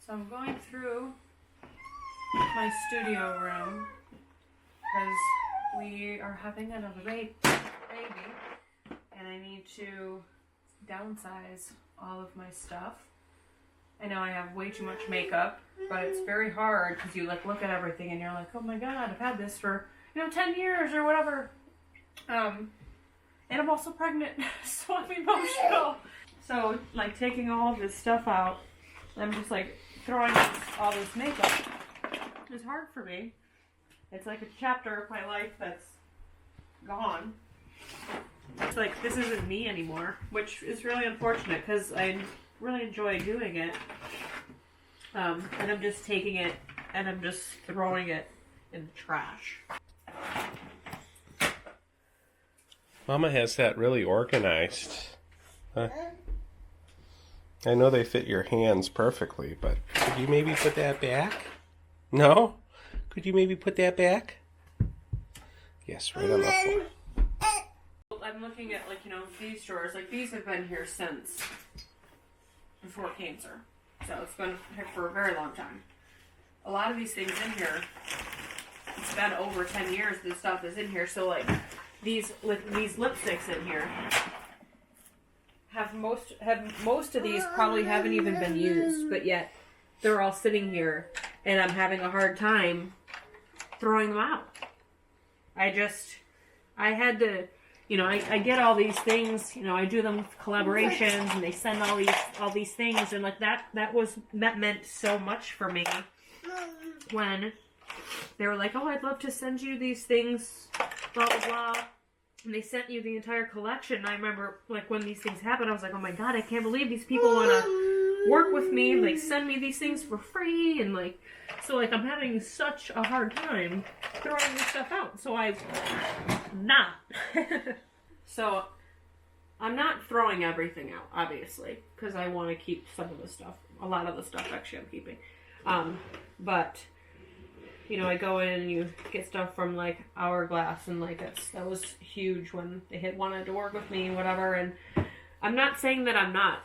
So I'm going through my studio room because we are having another baby and I need to downsize all of my stuff. I know I have way too much makeup, but it's very hard because you like look at everything and you're like, oh my god, I've had this for 10 years or whatever. And I'm also pregnant, so I'm emotional. So like taking all of this stuff out, I'm just like throwing all this makeup is hard for me. It's like a chapter of my life that's gone. It's like this isn't me anymore, which is really unfortunate because I really enjoy doing it. And I'm just taking it and I'm just throwing it in the trash. Mama has that really organized. I know they fit your hands perfectly, but could you maybe put that back? No? Could you maybe put that back? Yes, right on the floor. I'm looking at these drawers. Like these have been here since before cancer. So it's been here for a very long time. A lot of these things in here, it's been over 10 years this stuff is in here. So like these lipsticks in here have most of these probably haven't even been used, but yet they're all sitting here and I'm having a hard time throwing them out. I had to, I get all these things, I do them collaborations and they send all these things and like that meant so much for me when they were like, oh, I'd love to send you these things, blah, blah, blah. And they sent you the entire collection. And I remember like when these things happened, I was like, oh my god, I can't believe these people want to work with me and like send me these things for free. And like, so like I'm having such a hard time throwing this stuff out. So So I'm not throwing everything out, obviously, because I want to keep some of the stuff. A lot of the stuff actually I'm keeping. But I go in and you get stuff from like Hourglass and like that was huge when they had wanted to work with me, whatever. And I'm not saying that I'm not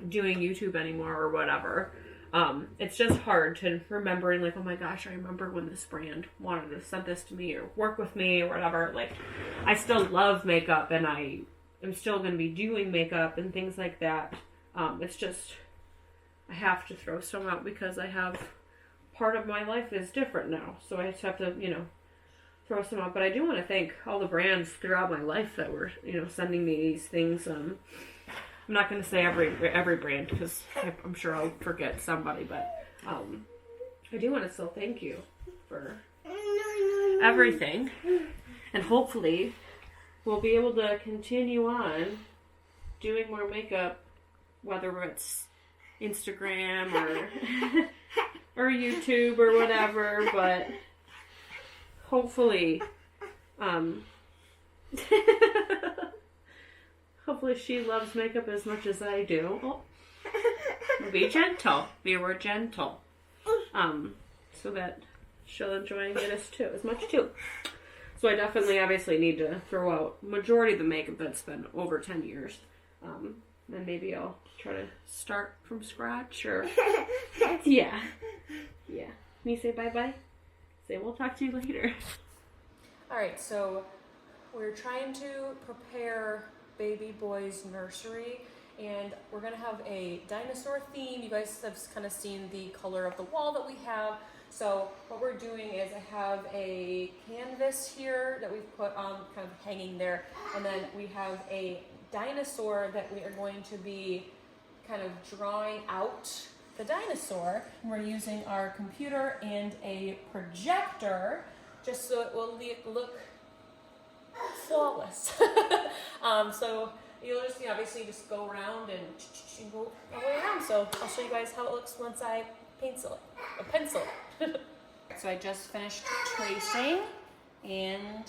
doing YouTube anymore or whatever. It's just hard to remembering like, oh my gosh, I remember when this brand wanted to send this to me or work with me or whatever. Like I still love makeup and I am still going to be doing makeup and things like that. It's just, I have to throw some out because I have part of my life is different now. So I just have to, throw some out. But I do want to thank all the brands throughout my life that were, sending me these things. I'm not going to say every brand because I'm sure I'll forget somebody, but I do want to still thank you for everything. And hopefully we'll be able to continue on doing more makeup, whether it's Instagram or YouTube or whatever, but hopefully hopefully she loves makeup as much as I do. Oh. Be gentle. We were gentle. So that she'll enjoy it as much too. So I definitely obviously need to throw out majority of the makeup that's been over 10 years. And maybe I'll try to start from scratch or yeah. Can you say bye-bye? Say we'll talk to you later. Alright, so we're trying to prepare baby boy's nursery and we're gonna have a dinosaur theme. You guys have kind of seen the color of the wall that we have. So what we're doing is I have a canvas here that we've put on kind of hanging there, and then we have a dinosaur that we are going to be kind of drawing out the dinosaur. And we're using our computer and a projector just so it will look flawless. So you'll just obviously just go around and go all the way around. So I'll show you guys how it looks once I pencil it. So I just finished tracing and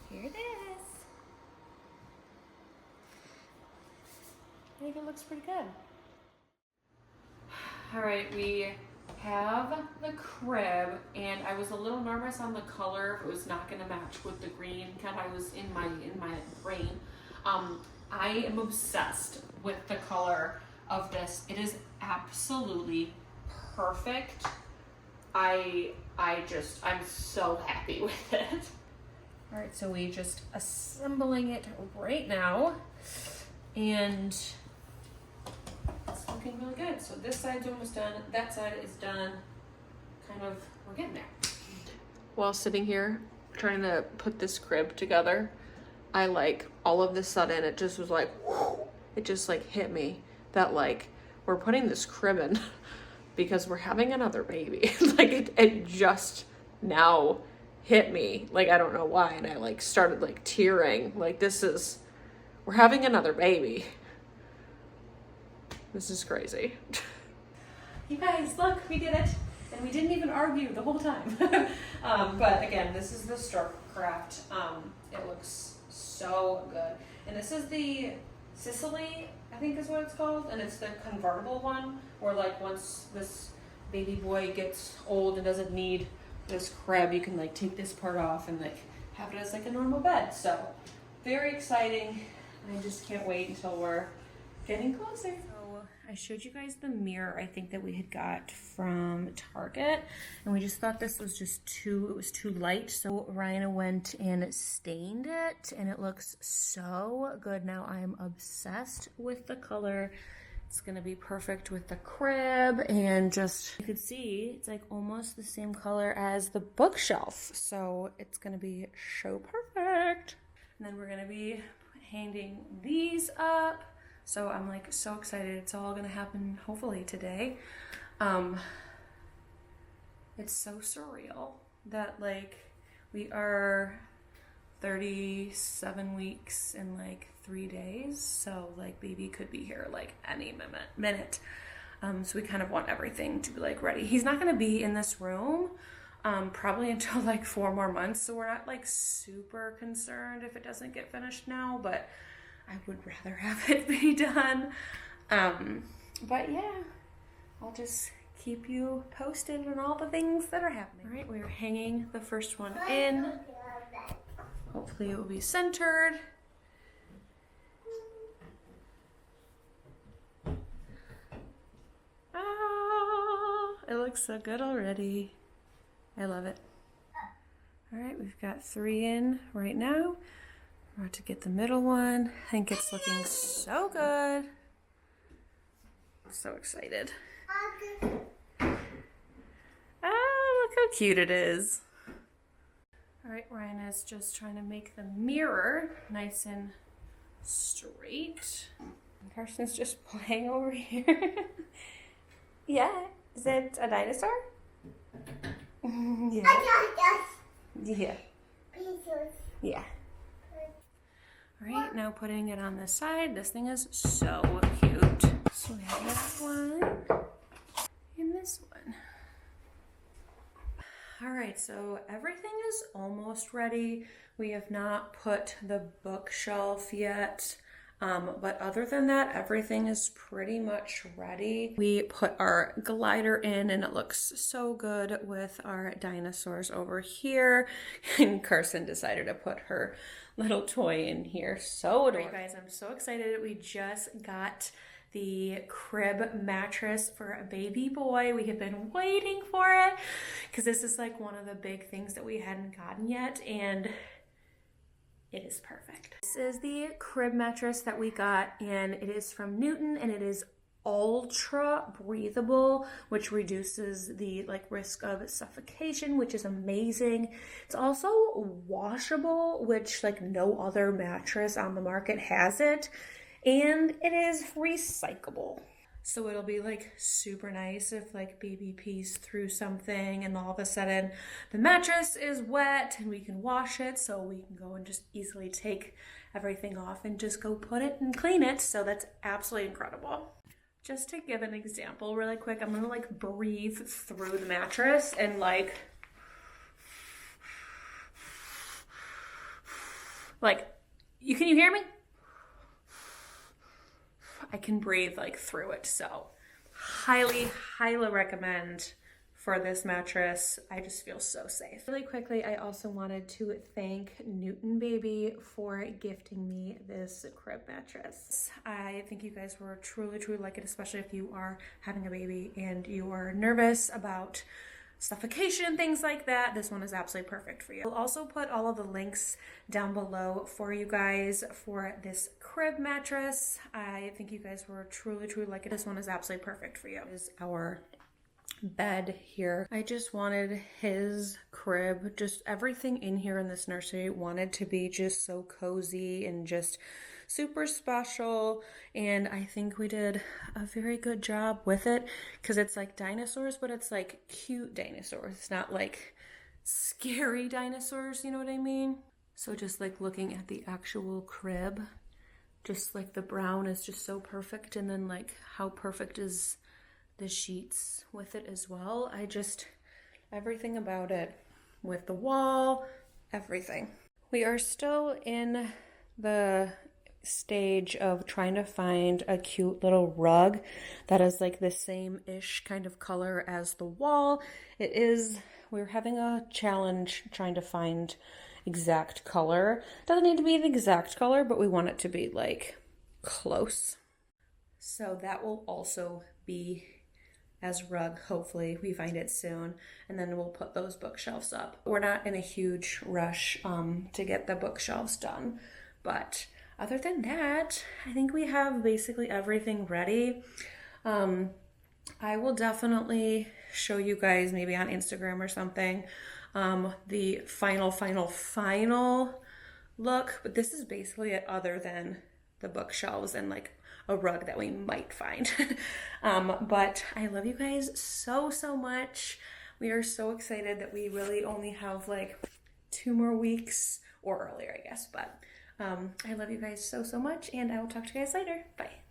here it is. I think it looks pretty good. All right, we have the crib, and I was a little nervous on the color. If it was not going to match with the green, kind of I was in my brain. I am obsessed with the color of this this. It is absolutely perfect. I'm so happy with it. All right, so we just assembling it right now, and it's looking really good. So this side's almost done. That side is done. Kind of, we're getting there. While sitting here trying to put this crib together, I like all of a sudden it just was like, whoo, it just like hit me that like we're putting this crib in because we're having another baby. Like it just now hit me. Like I don't know why, and I like started like tearing. Like we're having another baby. This is crazy. You guys, look, we did it. And we didn't even argue the whole time. But again, this is the Starcraft. It looks so good. And this is the Sicily, I think is what it's called. And it's the convertible one, where like once this baby boy gets old and doesn't need this crib, you can like take this part off and like have it as like a normal bed. So very exciting. I just can't wait until we're getting closer. I showed you guys the mirror I think that we had got from Target, and we just thought this was just it was too light, so Ryan went and stained it, and it looks so good now. I am obsessed with the color. It's gonna be perfect with the crib, and just, you can see it's like almost the same color as the bookshelf, so it's gonna be so perfect. And then we're gonna be hanging these up. So I'm like so excited. It's all gonna happen hopefully today. It's so surreal that like we are 37 weeks in like 3 days. So like baby could be here like any minute. So we kind of want everything to be like ready. He's not gonna be in this room probably until like 4 more months. So we're not like super concerned if it doesn't get finished now, but I would rather have it be done. But yeah, I'll just keep you posted on all the things that are happening. All right, we're hanging the first one in. Hopefully it will be centered. Ah, it looks so good already. I love it. All right, we've got 3 in right now. We're about to get the middle one. I think it's looking so good. So excited. Oh, look how cute it is. All right, Ryan is just trying to make the mirror nice and straight. Carson's just playing over here. Yeah, is it a dinosaur? Yeah. Yeah. Yeah. All right, now putting it on this side. This thing is so cute. So we have that one and this one. All right, so everything is almost ready. We have not put the bookshelf yet, but other than that, everything is pretty much ready. We put our glider in and it looks so good with our dinosaurs over here. And Carson decided to put her little toy in here. So adorable. All right, guys, I'm so excited. We just got the crib mattress for a baby boy. We have been waiting for it because this is like one of the big things that we hadn't gotten yet, and it is perfect. This is the crib mattress that we got, and it is from Newton, and it is ultra breathable, which reduces the like risk of suffocation, which is amazing. It's also washable, which like no other mattress on the market has it, and it is recyclable. So it'll be like super nice if like baby pees through something and all of a sudden the mattress is wet and we can wash it, so we can go and just easily take everything off and just go put it and clean it. So that's absolutely incredible. Just to give an example really quick, I'm gonna like breathe through the mattress and like can you hear me? I can breathe like through it. So highly recommend for this mattress. I just feel so safe. Really quickly, I also wanted to thank Newton Baby for gifting me this crib mattress. I think you guys will truly like it, especially if you are having a baby and you are nervous about suffocation, things like that. This one is absolutely perfect for you. I'll also put all of the links down below for you guys for this crib mattress. I think you guys will truly like it. This one is absolutely perfect for you. This is our bed here. I just wanted his crib, just everything in here in this nursery wanted to be just so cozy and just super special, and I think we did a very good job with it because it's like dinosaurs, but it's like cute dinosaurs. It's not like scary dinosaurs, you know what I mean? So just like looking at the actual crib, just like the brown is just so perfect, and then like how perfect is the sheets with it as well. I just, everything about it with the wall, everything. We are still in the stage of trying to find a cute little rug that is like the same-ish kind of color as the wall. We're having a challenge trying to find exact color. Doesn't need to be the exact color, but we want it to be like close. So that will also be as rug. Hopefully we find it soon, and then we'll put those bookshelves up. We're not in a huge rush to get the bookshelves done, but other than that, I think we have basically everything ready. I will definitely show you guys maybe on Instagram or something the final look, but this is basically it other than the bookshelves and like a rug that we might find. But I love you guys so much. We are so excited that we really only have like 2 more weeks, or earlier I guess, but I love you guys so much, and I will talk to you guys later. Bye.